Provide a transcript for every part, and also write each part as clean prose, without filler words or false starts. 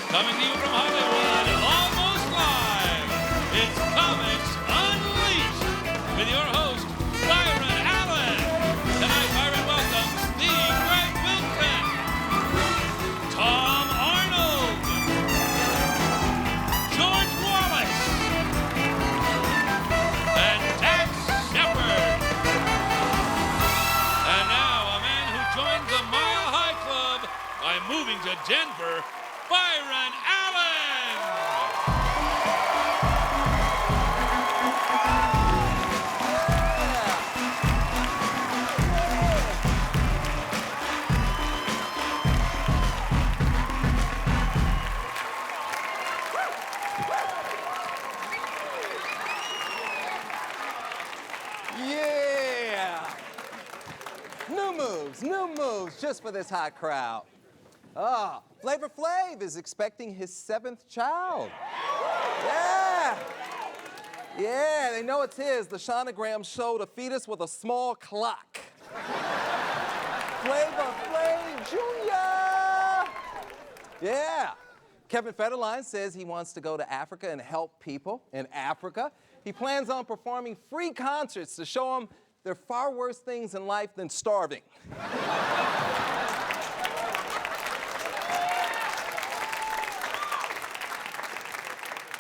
Coming to you from Hollywood, almost live, it's Comics Unleashed with your host, Byron Allen. Tonight, Byron welcomes the Greg Wilson, Tom Arnold, George Wallace, and Dax Shepard. And now, a man who joined the Mile High Club by moving to Denver, Byron Allen! Yeah! New moves, just for this hot crowd. Flavor Flav is expecting his 7th child. Yeah, they know it's his. The Sonogram showed a fetus with a small clock. Flavor Flav Jr. Yeah. Kevin Federline says he wants to go to Africa and help people in Africa. He plans on performing free concerts to show them there are far worse things in life than starving.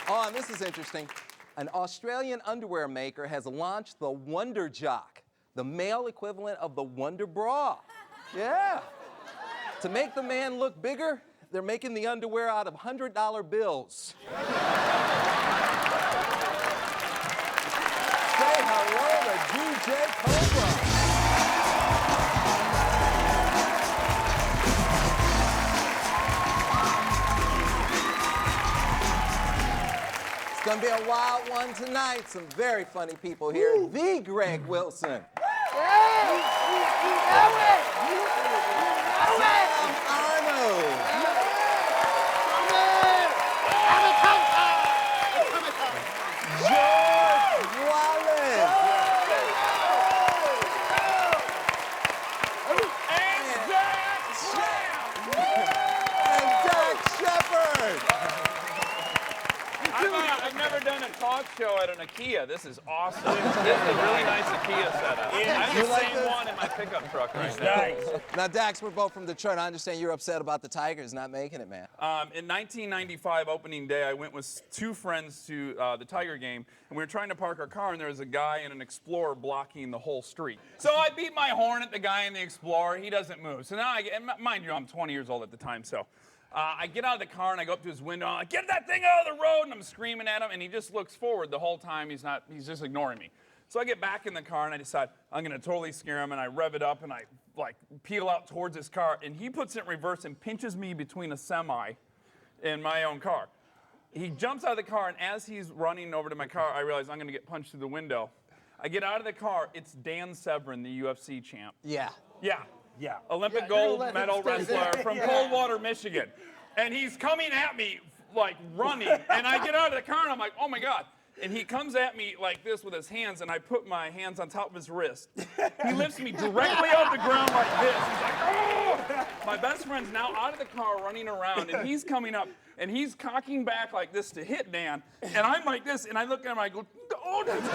Oh, and this is interesting. An Australian underwear maker has launched the Wonder Jock, the male equivalent of the Wonder Bra. Yeah. To make the man look bigger, they're making the underwear out of $100 bills. Say hello to DJ Cobra. It's gonna be a wild one tonight. Some very funny people here. Ooh. The Greg Wilson. Arnold. George Wallace. And Dax Shepard. I've never done a talk show at an IKEA. This is awesome. This is a really nice IKEA setup. I have the same one in my pickup truck right now. Nice. Now, Dax, we're both from Detroit. I understand you're upset about the Tigers not making it, man. In 1995, opening day, I went with 2 friends to the Tiger game, and we were trying to park our car, and there was a guy in an Explorer blocking the whole street. So I beat my horn at the guy in the Explorer. He doesn't move. So now, mind you, I'm 20 years old at the time, so I get out of the car, and I go up to his window, and I'm like, get that thing out of the road, and I'm screaming at him, and he just looks forward the whole time. He's just ignoring me. So I get back in the car, and I decide I'm going to totally scare him, and I rev it up, and I, peel out towards his car, and he puts it in reverse and pinches me between a semi and my own car. He jumps out of the car, and as he's running over to my car, I realize I'm going to get punched through the window. I get out of the car. It's Dan Severn, the UFC champ. Yeah. Olympic gold medal wrestler from Coldwater, Michigan. And he's coming at me, running. And I get out of the car, and I'm like, oh, my God. And he comes at me like this with his hands, and I put my hands on top of his wrist. He lifts me directly off the ground like this. He's like, oh! My best friend's now out of the car running around, and he's coming up, and he's cocking back like this to hit Dan. And I'm like this, and I look at him, I go, oh, don't do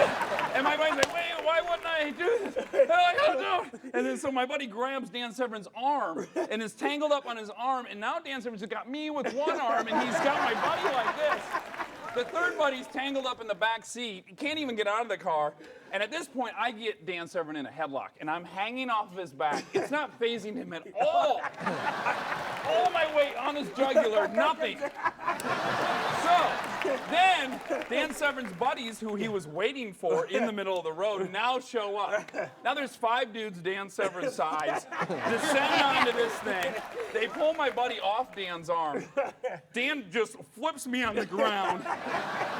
it. And my buddy's like, wait, why wouldn't I do this? And I'm like, oh, no. And then so my buddy grabs Dan Severn's arm and is tangled up on his arm, and now Dan Severn's got me with one arm, and he's got my buddy like this. The third buddy's tangled up in the back seat. He can't even get out of the car. And at this point, I get Dan Severn in a headlock, and I'm hanging off of his back. It's not phasing him at all. All my weight on his jugular, nothing. So then Dan Severn's buddies, who he was waiting for in the middle of the road, now show up. Now there's 5 dudes Dan Severn's size, descend onto this thing. They pull my buddy off Dan's arm. Dan just flips me on the ground.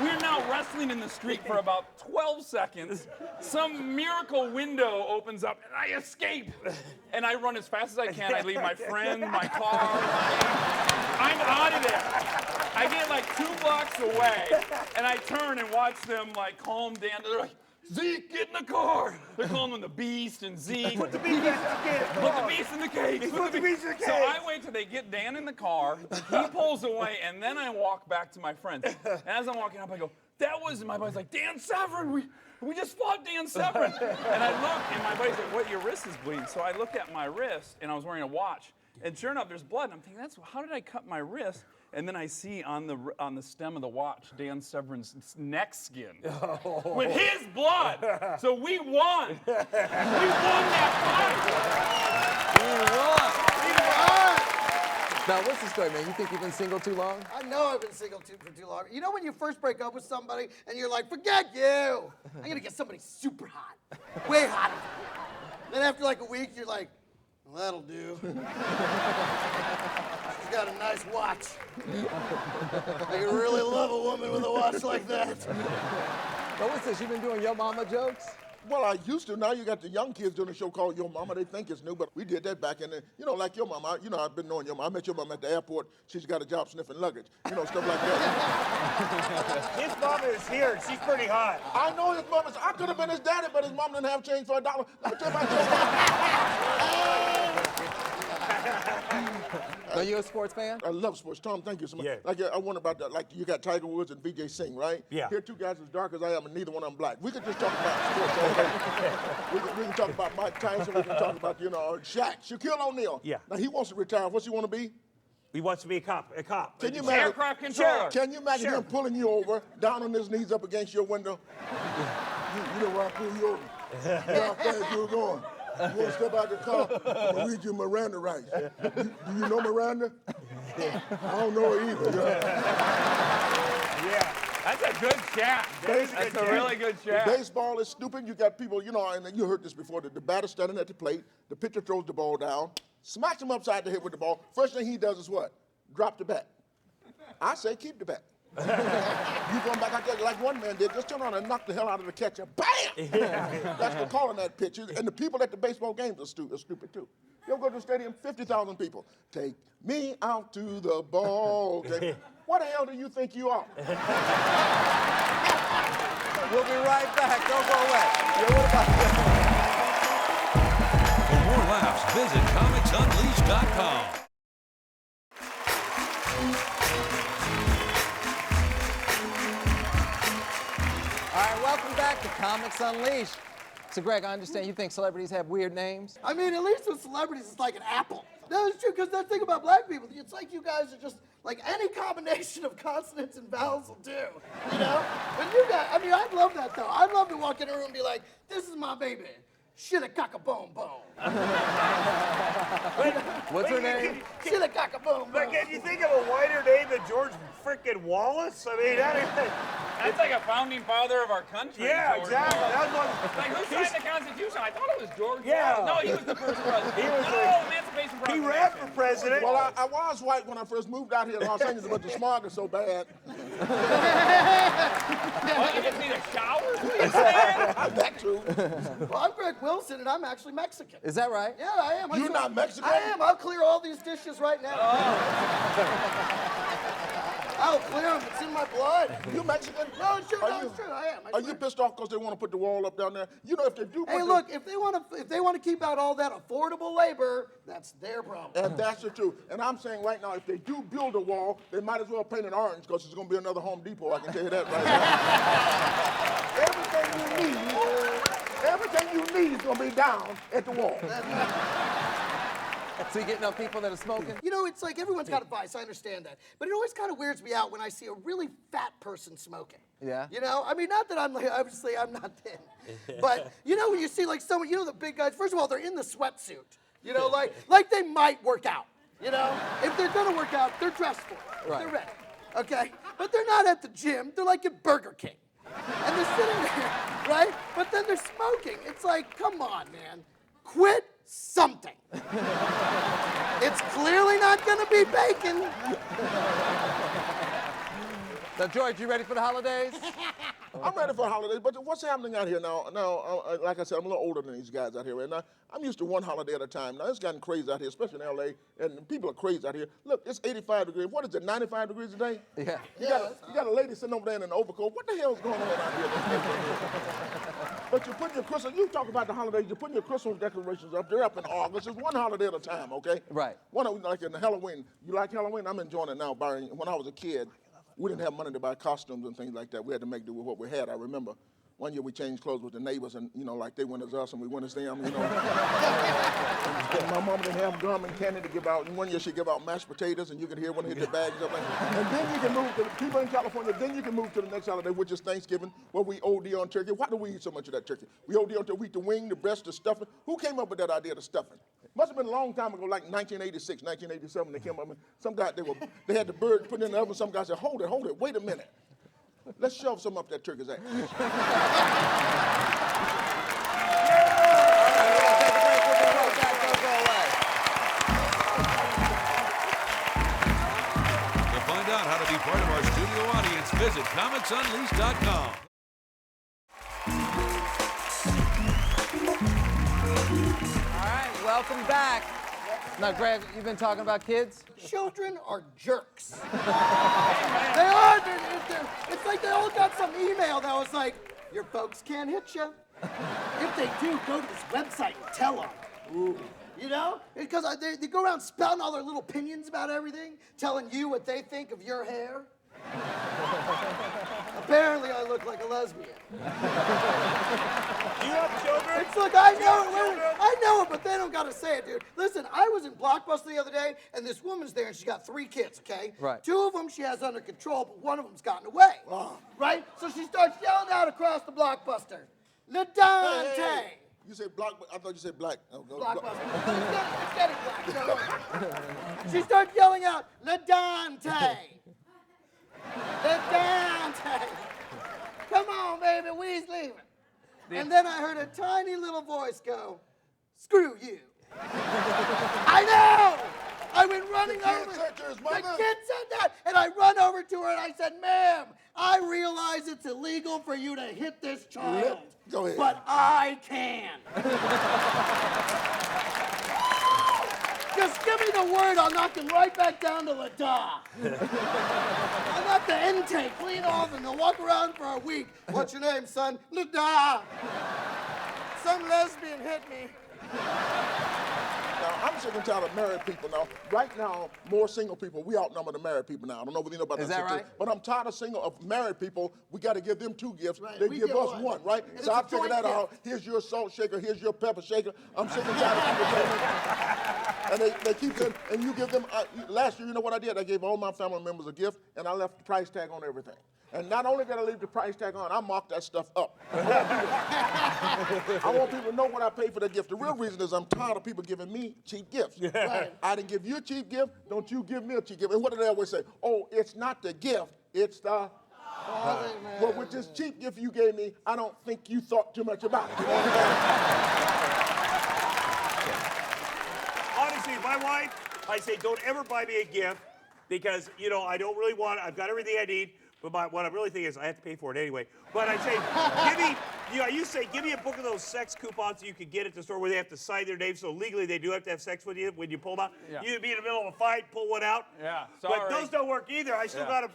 We're now wrestling in the street for about 12 seconds. Some miracle window opens up, and I escape. And I run as fast as I can. I leave my friend, my car. I'm out of there. I get 2 blocks away, and I turn and watch them calm Dan. They're like, Zeke, get in the car. They're calling him the Beast and Zeke. Put the beast in the cage. Put the Beast in the cage. Put the beast in the cage. So I wait till they get Dan in the car. He pulls away, and then I walk back to my friends. And as I'm walking up, I go, that was, and my buddy's like, Dan Severn, we just fought Dan Severn. And I look, and my buddy's like, what, your wrist is bleeding. So I looked at my wrist, and I was wearing a watch. And sure enough, there's blood. And I'm thinking, how did I cut my wrist? And then I see on the stem of the watch Dan Severn's neck skin with his blood. So we won. We won that fight. Now, what's the story, man? You think you've been single too long? I know I've been single for too long. You know when you first break up with somebody and you're like, forget you. I'm going to get somebody super hot. Way hotter. Then after like a week, you're like, well, that'll do. She's got a nice watch. I can really love a woman with a watch like that. So what's this? You been doing Yo Mama jokes? Well, I used to. Now you got the young kids doing a show called Yo Mama. They think it's new, but we did that back in the, like Yo Mama. I've been knowing Yo Mama. I met Your Mama at the airport. She's got a job sniffing luggage. Stuff like that. His mama is here. She's pretty hot. I know his mama. I could have been his daddy, but his mom didn't have change for $1. Let me tell you about Are you a sports fan? I love sports. Tom, thank you so much. Yeah. Like, I wonder about that. Like, you got Tiger Woods and Vijay Singh, right? Yeah. Here are two guys as dark as I am, and neither one of them black. We could just talk about sports all day. we can talk about Mike Tyson. We can talk about, Shaq. Shaquille O'Neal. Yeah. Now, he wants to retire. What's he want to be? He wants to be a cop. Can you imagine? Aircraft controller. Can you imagine him pulling you over, down on his knees up against your window? You know where I pull you over? How fast you were going? You want to step out the car? I'm going to read you Miranda rights. Do you know Miranda? I don't know her either. Yeah. That's a good chat. That's a really good chat. Baseball is stupid. You got people, and you heard this before, the batter's standing at the plate, the pitcher throws the ball down, smacks him upside the head with the ball. First thing he does is what? Drop the bat. I say keep the bat. You going back out there like one man did, just turn around and knock the hell out of the catcher. Bam! That's for calling that pitch. And the people at the baseball games are stupid too. You ever go to the stadium, 50,000 people. Take me out to the ball game. What the hell do you think you are? We'll be right back. Don't go away. Yeah, what about For more laughs, visit comicsunleashed.com. All right, welcome back to Comics Unleashed. So, Greg, I understand you think celebrities have weird names? I mean, at least with celebrities, it's like an apple. No, it's true, because the thing about black people, it's like you guys are just, like any combination of consonants and vowels will do, But you guys, I love that, though. I'd love to walk in a room and be like, this is my baby. Shit-a-cock-a-boom-boom. What's her name? Shit-a-cock-a-boom-boom. But can you think of a whiter name than George frickin' Wallace? I mean, That's like a founding father of our country. yeah, George exactly. Wallace. That's what, Like, who signed the Constitution? I thought it was George Yeah. Wallace. No, he was the first president. He was Emancipation he Proclamation. ran for president. Well, I was white when I first moved out here to Los Angeles, but the smog is so bad. What, you just need a shower? What are you saying? That too. Well, I'm Greg Wilson, and I'm actually Mexican. Is that right? Yeah, I am. You're not Mexican? I am. I'll clear all these dishes right now. I'll clear them. It's in my blood. You Mexican? No, it's true. Are No, you- it's true. I am. I Are swear. you pissed off because they want to put the wall up down there? If they do put Hey, the- look, if they want to keep out all that affordable labor, that's their problem. And that's the truth. And I'm saying right now, if they do build a wall, they might as well paint it orange because it's going to be another Home Depot. I can tell you that right now. Everything you need is going to be down at the wall. So you get enough people that are smoking? It's like everyone's got a vice. I understand that. But it always kind of weirds me out when I see a really fat person smoking. Yeah. Not that I'm obviously I'm not thin. But, when you see like someone, the big guys, first of all, they're in the sweatsuit. Like they might work out. If they're going to work out, they're dressed for it. Right. They're ready. Okay? But they're not at the gym. They're like at Burger King. And they're sitting there, right? But then they're smoking. It's like, come on, man. Quit something. It's clearly not going to be bacon. Now, George, you ready for the holidays? I'm ready for holidays, but what's happening out here now? Like I said, I'm a little older than these guys out here, and I'm used to one holiday at a time. Now, it's gotten crazy out here, especially in L.A., and people are crazy out here. Look, it's 85 degrees. What is it, 95 degrees today? Yeah. You got a lady sitting over there in an overcoat. What the hell's going on out here? But you put your Christmas, you talk about the holidays, you're putting your Christmas decorations up. They're up in August. It's one holiday at a time, okay? Right. Like in Halloween. You like Halloween? I'm enjoying it now, Byron. When I was a kid, we didn't have money to buy costumes and things like that. We had to make do with what we had. I remember one year we changed clothes with the neighbors, and like they went as us and we went as them. And my mom didn't have gum and candy to give out. And one year she gave out mashed potatoes, and you could hear one hit the bags up. And then you can move to people in California. Then you can move to the next holiday, which is Thanksgiving, where we OD on turkey. Why do we eat so much of that turkey? We OD on turkey. We eat the wing, the breast, the stuffing. Who came up with that idea of the stuffing? Must have been a long time ago, like 1986, 1987. They came up and some guy they had the bird put in the oven. Some guy said, "Hold it, wait a minute. Let's shove some up that turkey's ass." To find out how to be part of our studio audience, visit comicsunleashed.com. All right, welcome back. Now, Greg, you've been talking about kids? Children are jerks. They are. It's like they all got some email that was like, your folks can't hit you. If they do, go to this website and tell them. Ooh. You know? Because they go around spouting all their little opinions about everything, telling you what they think of your hair. Apparently, I look like a lesbian. You have children? It's like, I know it, but they don't gotta say it, dude. Listen, I was in Blockbuster the other day, and this woman's there, and she's got 3 kids, okay? Right. 2 of them she has under control, but one of them's gotten away. Right? So she starts yelling out across the Blockbuster, LaDante! Hey. You said block, I thought you said black. Blockbuster. It's getting black. So, she starts yelling out, LaDante! LaDante! Come on, baby, we's leaving. And then I heard a tiny little voice go, screw you. I know! I went running over. The kid said that, and I run over to her and I said, ma'am, I realize it's illegal for you to hit this child. Go ahead. But I can. Just give me the word, I'll knock him right back down to LaDa. I'll knock the intake clean off and they'll walk around for a week. What's your name, son? LaDa. Some lesbian hit me. Now, I'm sick and tired of married people now. Right now, more single people, we outnumber the married people now. I don't know whether you know about that. Is that right? But I'm tired of married people. We got to give them 2 gifts. Right, They we give get us one. one, right? And So I it's a figured joint that out. gift. Here's your salt shaker. Here's your pepper shaker. I'm sick and tired of people telling me. And they keep saying, and you give them, last year, you know what I did? I gave all my family members a gift, and I left the price tag on everything. And not only did I leave the price tag on, I marked that stuff up. I want people to know what I paid for that gift. The real reason is I'm tired of people giving me cheap gifts. Right. I didn't give you a cheap gift, don't you give me a cheap gift. And what do they always say? Oh, it's not the gift, it's the... Well, with this cheap gift you gave me, I don't think you thought too much about it. Honestly, my wife, I say, don't ever buy me a gift because, I don't really want it. I've got everything I need. But what I really think is I have to pay for it anyway. But I say, give me a book of those sex coupons that you could get at the store where they have to sign their name. So legally they do have to have sex with you when you pull them out. Yeah. You'd be in the middle of a fight, pull one out. Yeah, But sorry. those don't work either. I've still got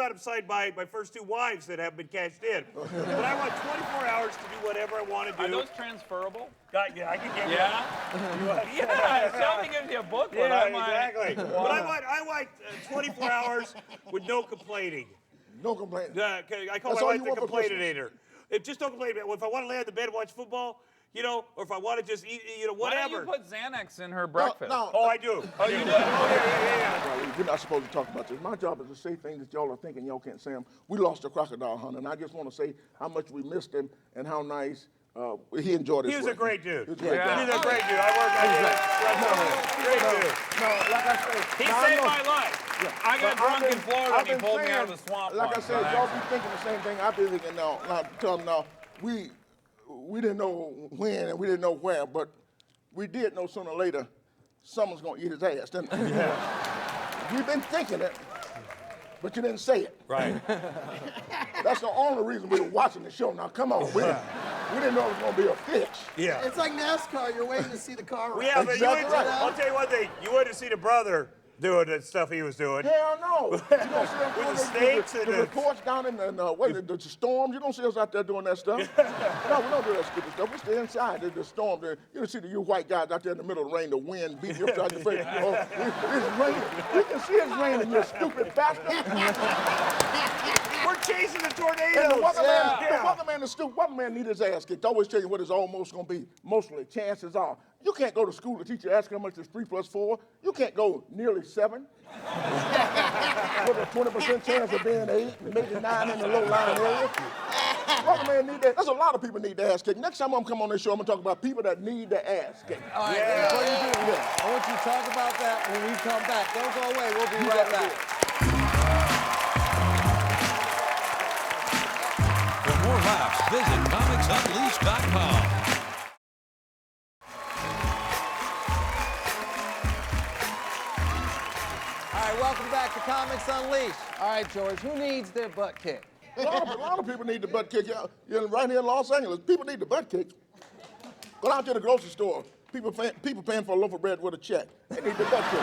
them signed by my first 2 wives that have been cashed in. But I want 24 hours to do whatever I want to do. Are those transferable? Yeah, I can get Yeah? Yeah, somebody gives you a booklet. Yeah, I'm like, exactly. wow. But I want 24 hours with no complaining. No complaining. I call That's my all wife you the want for complainator. Just don't complain about it. If I want to lay on the bed and watch football, or if I want to just eat, Why don't whatever. you put Xanax in her breakfast? No. Oh, I do. Oh, you do? Yeah. Well, we're not supposed to talk about this. My job is to say things that y'all are thinking y'all can't say them. We lost a crocodile hunter, and I just want to say how much we missed him and how nice he enjoyed his He was work. a great dude. He was a great Yeah. guy. He's a great dude. I worked with him. Great dude. No, like I said, He now I saved know- my life. I got But drunk I've in Florida and he been pulled me saying, out of the swamp. Like I once, said, by y'all be accident. thinking the same thing I've been thinking now. Now, tell them now, we didn't know when and we didn't know where, but we did know sooner or later someone's going to eat his ass, didn't we? Yeah. We've been thinking it. but you didn't say it. Right. That's the only reason we were watching the show. Now, come on. We didn't know it was going to be a fish. Yeah. It's like NASCAR. You're waiting to see the car ride. Yeah, but Exactly right. I'll tell you one thing. You wouldn't see the brother doing the stuff he was doing. Hell no. You don't see us With doing the snakes the and the- reports down in the storms. You don't see us out there doing that stuff. No, we don't do that stupid stuff. We stay inside. The storm. You don't see you white guys out there in the middle of the rain, the wind beating you upside your face. You know, it's raining. We can see it's raining, you stupid bastard. We're chasing the And tornadoes. the weatherman need his ass kicked. I always tell you what it's almost going to be. Mostly, chances are. You can't go to school, the teacher asks how much is 3 + 4. You can't go nearly 7. With a 20% chance of being 8, maybe 9 in the low-lying area. Weatherman need that. There's a lot of people need their ass kicked. Next time I'm come on this show, I'm going to talk about people that need their ass kicked. All right, before you do that, I want you to talk about that when we come back. Don't go away. We'll be right back. For more laughs, visit comicsunleashed.com. All right, welcome back to Comics Unleashed. All right, George, who needs their butt kicked? A lot of people need the butt kick. Right here in Los Angeles, people need the butt kick. Go down to the grocery store. People paying for a loaf of bread with a check. They need the butt kick.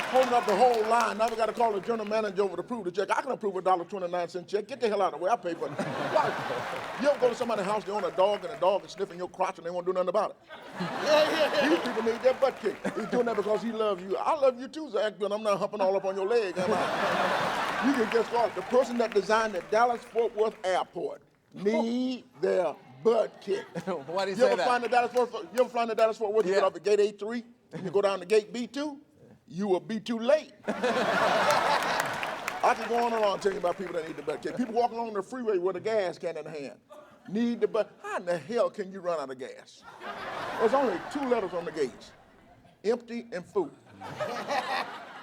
Holding up the whole line. Now we got to call the general manager over to approve the check. I can approve a $1.29 check. Get the hell out of the way. I pay for it. You ever go to somebody's house, they own a dog, and the dog is sniffing your crotch, and they won't do nothing about it? These people need their butt kicked. He's doing that because he loves you. I love you too, Zach, but I'm not humping all up on your leg, am I? You can guess what? The person that designed the Dallas-Fort Worth Airport need their butt kicked. Why do you You say ever that? fly into Dallas-Fort Worth? You get off at gate A3, and you go down to gate B2, you will be too late. I can go on and on telling you about people that need the butt kick. People walking along the freeway with a gas can in their hand. Need the butt. How in the hell can you run out of gas? There's only 2 letters on the gauge. Empty and full.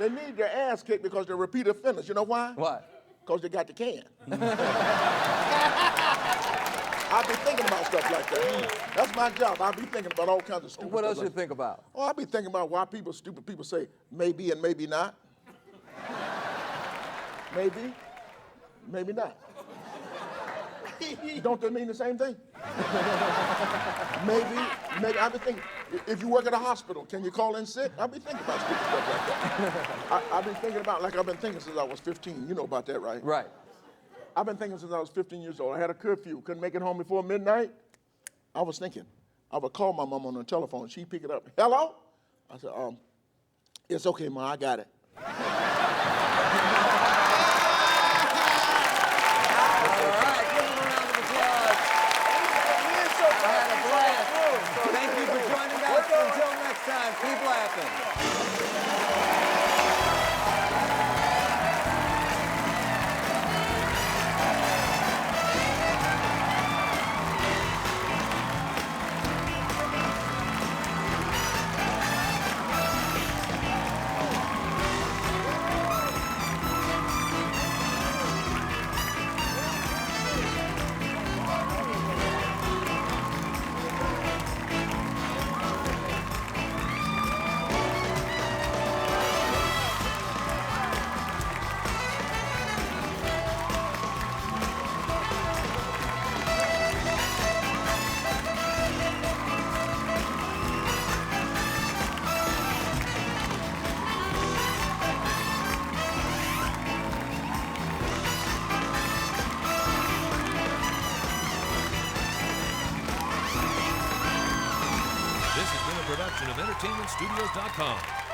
They need their ass kicked because they're repeat offenders. You know why? What? Because they got the can. I be thinking about stuff like that. That's my job. I be thinking about all kinds of stupid What stuff else you like think about? Oh, I be thinking about why stupid people say maybe and maybe not. Maybe, maybe not. Don't they mean the same thing? Maybe. I be thinking, if you work at a hospital, can you call in sick? I be thinking about stupid stuff like that. I be thinking about, like I've been thinking since I was 15. You know about that, right? Right. I've been thinking since I was 15 years old. I had a curfew, couldn't make it home before midnight. I was thinking, I would call my mom on the telephone. She'd pick it up. Hello? I said, it's okay, Ma, I got it. Thank you for joining us. Until next time, keep laughing. This has been a production of EntertainmentStudios.com.